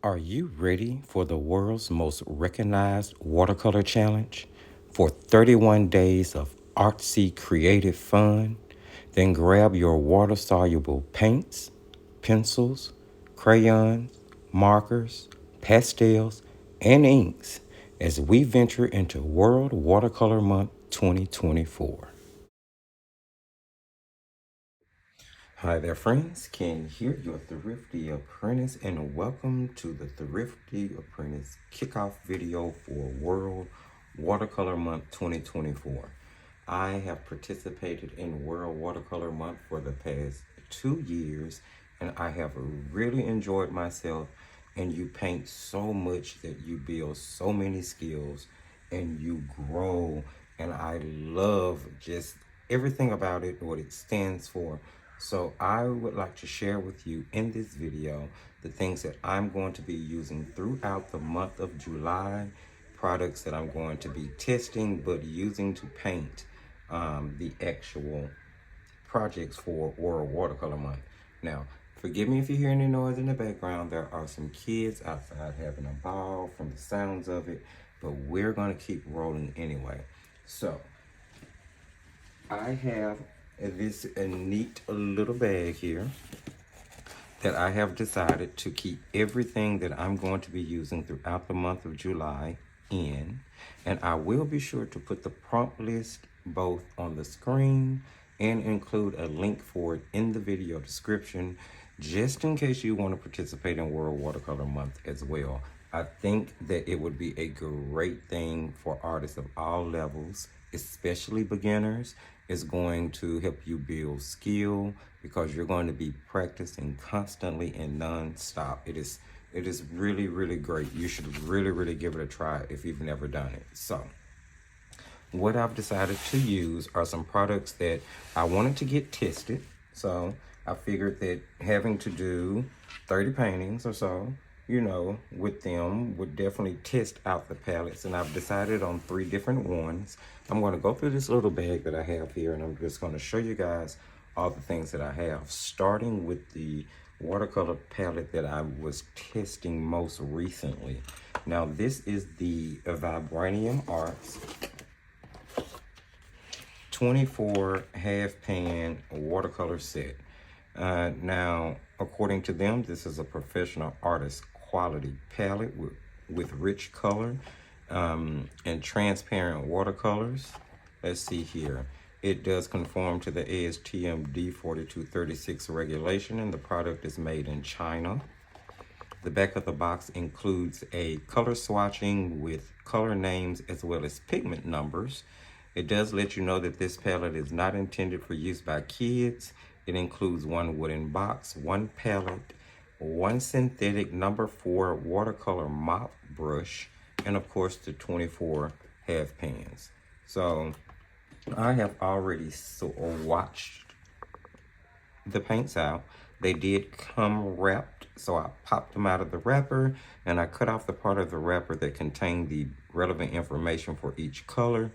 Are you ready for the world's most recognized watercolor challenge? For 31 days of artsy creative fun? Then grab your water-soluble paints, pencils, crayons, markers, pastels, and inks as we venture into World Watercolor Month 2024. Hi there, friends. Ken here, your Thrifty Apprentice, and welcome to the Thrifty Apprentice kickoff video for World Watercolor Month 2024. I have participated in World Watercolor Month for the past 2 years, and I have really enjoyed myself. And you paint so much that you build so many skills and you grow. And I love just everything about it, what it stands for. So I would like to share with you in this video the things that I'm going to be using throughout the month of July, products that I'm going to be testing but using to paint the actual projects for World Watercolor Month. Now, forgive me if you hear any noise in the background. There are some kids outside having a ball from the sounds of it, but we're going to keep rolling anyway. So, I have this neat little bag here that I have decided to keep everything that I'm going to be using throughout the month of July in. And I will be sure to put the prompt list both on the screen and include a link for it in the video description, just in case you want to participate in World Watercolor Month as well. I think that it would be a great thing for artists of all levels, especially beginners. It's going to help you build skill because you're going to be practicing constantly and non-stop. It is really, really great. You should really give it a try if you've never done it. So, what I've decided to use are some products that I wanted to get tested. So I figured that having to do 30 paintings or so, you know, with them would definitely test out the palettes. And I've decided on 3 different ones. I'm going to go through this little bag that I have here, and I'm just going to show you guys all the things that I have, starting with the watercolor palette that I was testing most recently. Now, this is the Vibranium Arts 24 half pan watercolor set. Now, according to them, this is a professional artist quality palette with rich color and transparent watercolors. Let's see here. It does conform to the ASTM D4236 regulation, and the product is made in China. The back of the box includes a color swatching with color names as well as pigment numbers. It does let you know that this palette is not intended for use by kids. It includes 1 wooden box, 1 palette, 1 synthetic number 4 watercolor mop brush, and of course the 24 half pans. So I have already swatched the paints out. They did come wrapped, so I popped them out of the wrapper and I cut off the part of the wrapper that contained the relevant information for each color.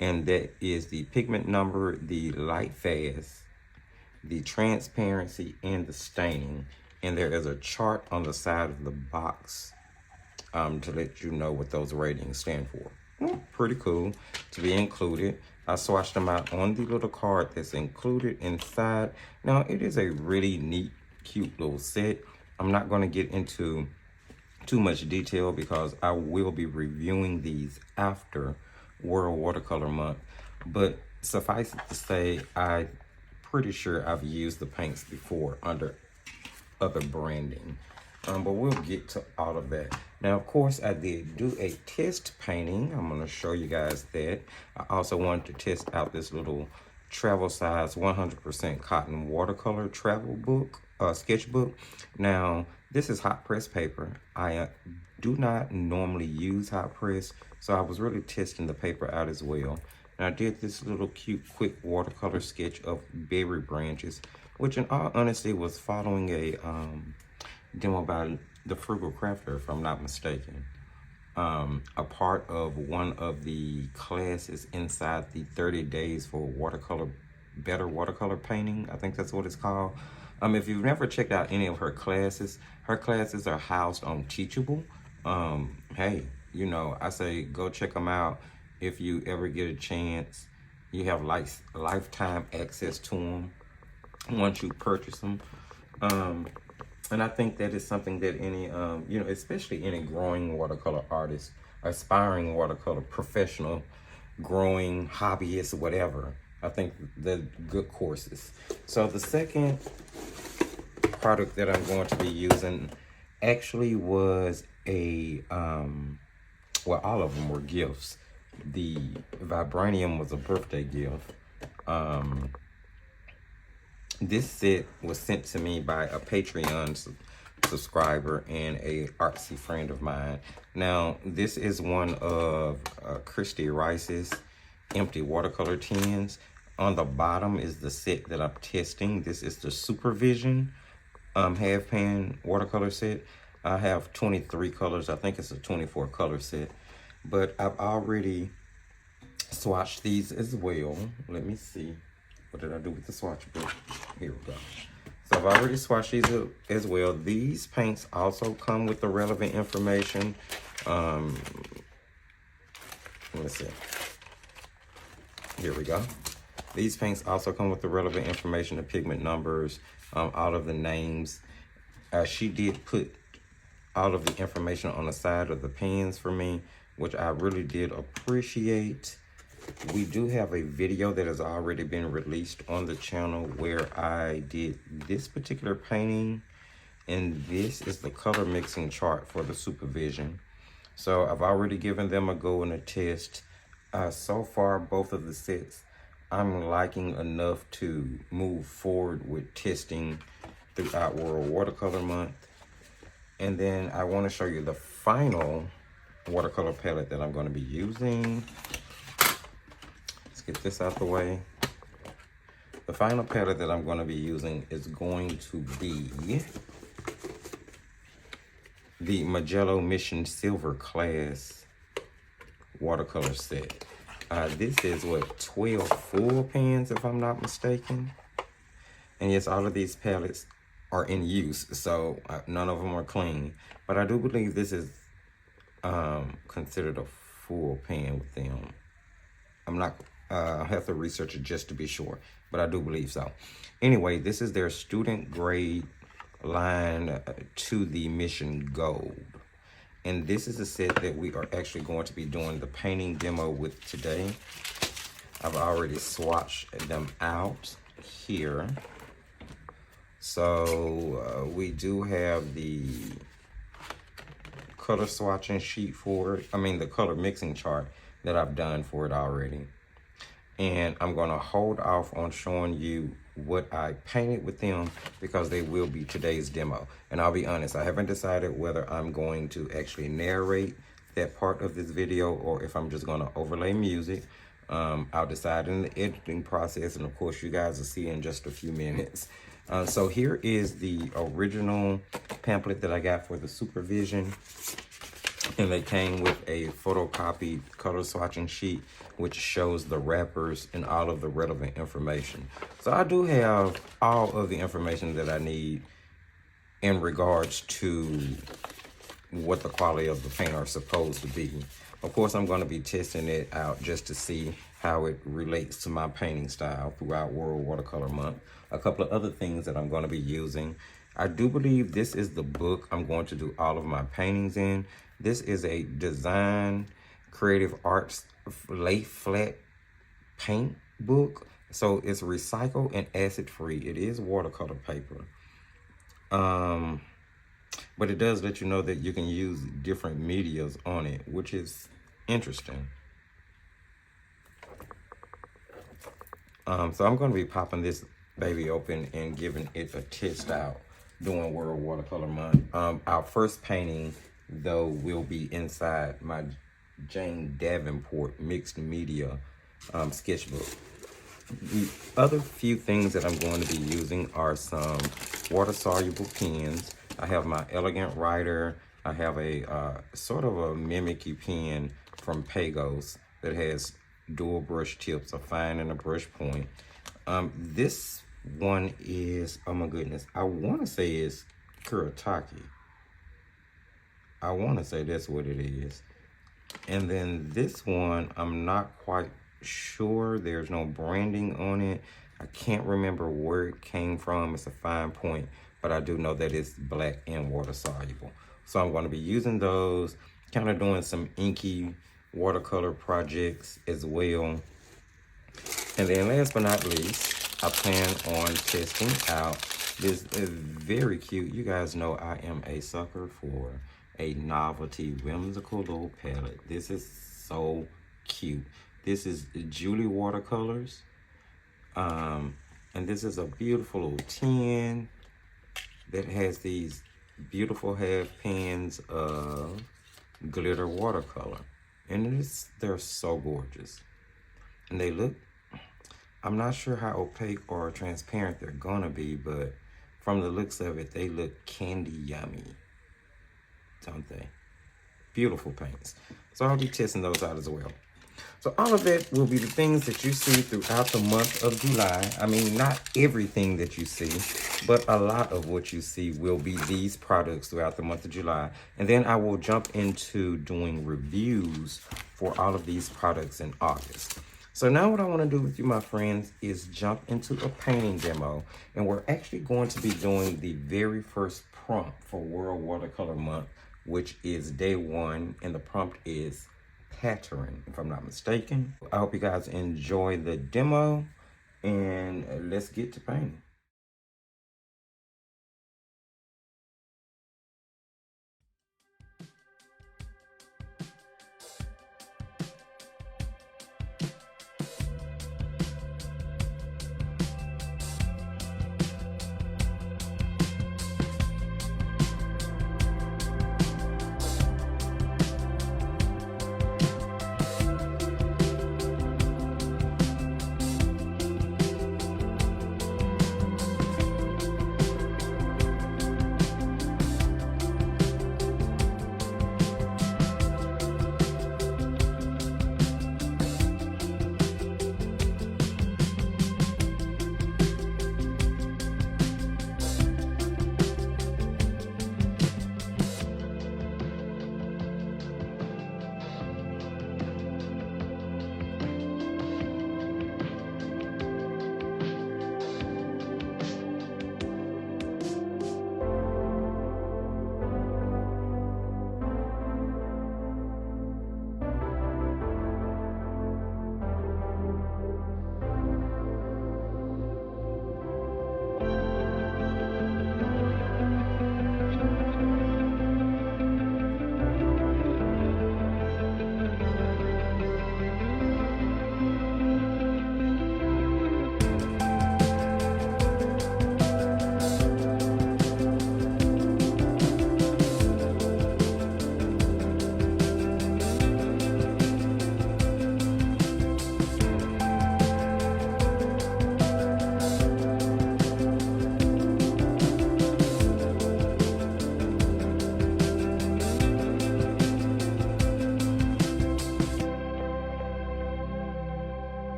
And that is the pigment number, the light fast, the transparency, and the staining. And there is a chart on the side of the box to let you know what those ratings stand for. Pretty cool to be included. I swatched them out on the little card that's included inside. Now, it is a really neat, cute little set. I'm not going to get into too much detail because I will be reviewing these after World Watercolor Month, but suffice it to say, I'm pretty sure I've used the paints before under other branding, but we'll get to all of that. Now, of course, I did do a test painting. I'm going to show you guys that. I also wanted to test out this little travel size 100% cotton watercolor travel book, sketchbook. Now, this is hot press paper. I do not normally use hot press, so I was really testing the paper out as well. And I did this little cute, quick watercolor sketch of berry branches, which in all honesty was following a demo by the Frugal crafter, if I'm not mistaken. A part of one of the classes inside the 30 days for better watercolor painting. I think that's what it's called. If you've never checked out any of her classes are housed on Teachable. Hey, you know, I say go check them out if you ever get a chance. You have lifetime access to them once you purchase them. And I think that is something that any, you know, especially any growing watercolor artist, aspiring watercolor professional, growing hobbyist, whatever, I think they're good courses. So the second product that I'm going to be using actually was a, well, all of them were gifts. The Vibranium was a birthday gift. This set was sent to me by a Patreon subscriber and a artsy friend of mine. Now, this is one of Christy Rice's empty watercolor tins. On the bottom is the set that I'm testing. This is the Supervision half pan watercolor set. I have 23 colors. I think it's a 24 color set. But I've already swatched these as well. Let me see. What did I do with the swatch book? Here we go. So I've already swatched these as well. These paints also come with the relevant information. Let's see. Here we go. These paints also come with the relevant information, the pigment numbers, all of the names. She did put all of the information on the side of the pens for me, which I really did appreciate. We do have a video that has already been released on the channel where I did this particular painting, and this is the color mixing chart for the Supervision. So I've already given them a go and a test. So far, both of the sets I'm liking enough to move forward with testing throughout World Watercolor Month. And then I want to show you the final watercolor palette that I'm going to be using. Let's get this out the way. The final palette that I'm going to be using is going to be the Magello Mission Silver Class watercolor set. This is what, 12 full pans, if I'm not mistaken. And yes, all of these palettes are in use, so none of them are clean. But I do believe this is considered a full pan with them. I'm not, I have to research it just to be sure, but I do believe so. Anyway, this is their student grade line to the Mission Gold. And this is a set that we are actually going to be doing the painting demo with today. I've already swatched them out here. So we do have the color swatching sheet for it. I mean, the color mixing chart that I've done for it already. And I'm gonna hold off on showing you what I painted with them because they will be today's demo. And I'll be honest, I haven't decided whether I'm going to actually narrate that part of this video or if I'm just gonna overlay music. I'll decide in the editing process, and of course you guys will see in just a few minutes. So here is the original pamphlet that I got for the Supervision. And they came with a photocopied color swatching sheet, which shows the wrappers and all of the relevant information. So I do have all of the information that I need in regards to what the quality of the paint are supposed to be. Of course, I'm going to be testing it out just to see how it relates to my painting style throughout World Watercolor Month. A couple of other things that I'm going to be using. I do believe this is the book I'm going to do all of my paintings in. This is a Design Creative Arts lay flat paint book. So it's recycled and acid free. It is watercolor paper. But it does let you know that you can use different medias on it, which is interesting. So I'm going to be popping this baby open and giving it a test out during World Watercolor Month. Our first painting, though, will be inside my Jane Davenport mixed media sketchbook. The other few things that I'm going to be using are some water-soluble pens. I have my Elegant Writer. I have a sort of a mimicky pen from Pagos that has dual brush tips, a fine and a brush point. This One is, oh my goodness, I want to say it's Kuretake. I want to say that's what it is. And then this one, I'm not quite sure. There's no branding on it. I can't remember where it came from. It's a fine point, but I do know that it's black and water soluble. So I'm going to be using those, kind of doing some inky watercolor projects as well. And then last but not least, I plan on testing out this very cute. You guys know I am a sucker for a novelty whimsical little palette. This is so cute. This is Julie Watercolors. And this is a beautiful little tin that has these beautiful half pans of glitter watercolor. And they're so gorgeous. And they look, I'm not sure how opaque or transparent they're gonna be, but from the looks of it, they look candy yummy, don't they? Beautiful paints. So I'll be testing those out as well. So all of that will be the things that you see throughout the month of July. I mean, not everything that you see, but a lot of what you see will be these products throughout the month of July. And then I will jump into doing reviews for all of these products in August. So now what I want to do with you, my friends, is jump into a painting demo. And we're actually going to be doing the very first prompt for World Watercolor Month, which is day 1. And the prompt is pattern, if I'm not mistaken. I hope you guys enjoy the demo, and let's get to painting.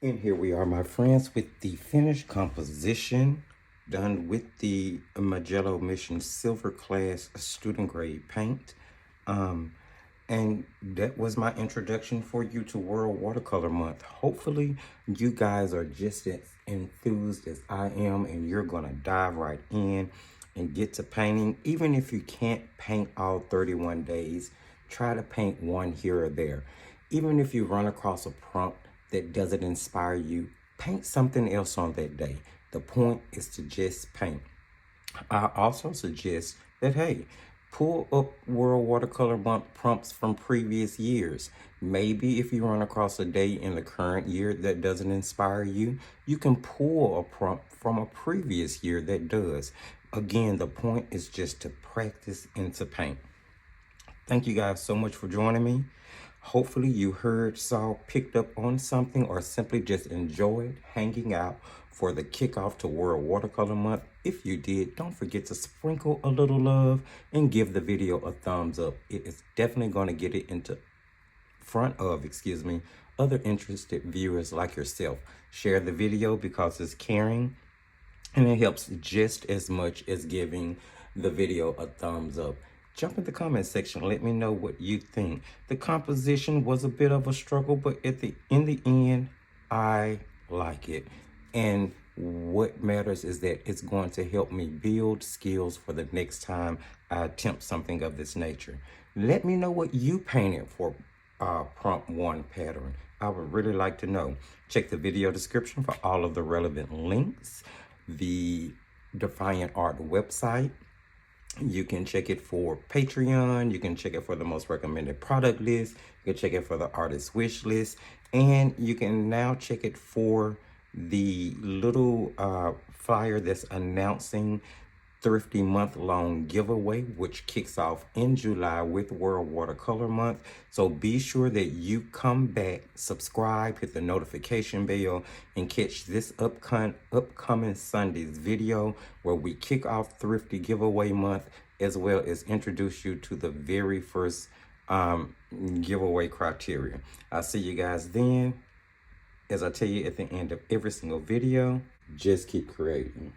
And here we are, my friends, with the finished composition done with the Magello Mission Silver Class student grade paint. And that was my introduction for you to World Watercolor Month. Hopefully you guys are just as enthused as I am, and you're gonna dive right in and get to painting. Even if you can't paint all 31 days, try to paint one here or there. Even if you run across a prompt that doesn't inspire you, paint something else on that day. The point is to just paint. I also suggest that, hey, pull up World Watercolor Month prompts from previous years. Maybe if you run across a day in the current year that doesn't inspire you, you can pull a prompt from a previous year that does. Again, the point is just to practice and to paint. Thank you guys so much for joining me. Hopefully you heard, saw, picked up on something, or simply just enjoyed hanging out for the kickoff to World Watercolor Month. If you did, don't forget to sprinkle a little love and give the video a thumbs up. It is definitely going to get it into front of, other interested viewers like yourself. Share the video because it's caring, and it helps just as much as giving the video a thumbs up. Jump in the comment section. Let me know what you think. The composition was a bit of a struggle, but in the end, I like it. And what matters is that it's going to help me build skills for the next time I attempt something of this nature. Let me know what you painted for prompt 1 pattern. I would really like to know. Check the video description for all of the relevant links. The Defiant Art website. You can check it for Patreon. You can check it for the most recommended product list. You can check it for the artist wish list. And you can now check it for the little flyer that's announcing Thrifty month-long giveaway, which kicks off in July with World Watercolor Month. So be sure that you come back, subscribe, hit the notification bell, and catch this upcoming Sunday's video where we kick off Thrifty giveaway month, as well as introduce you to the very first giveaway criteria. I'll see you guys then. As I tell you at the end of every single video, just keep creating.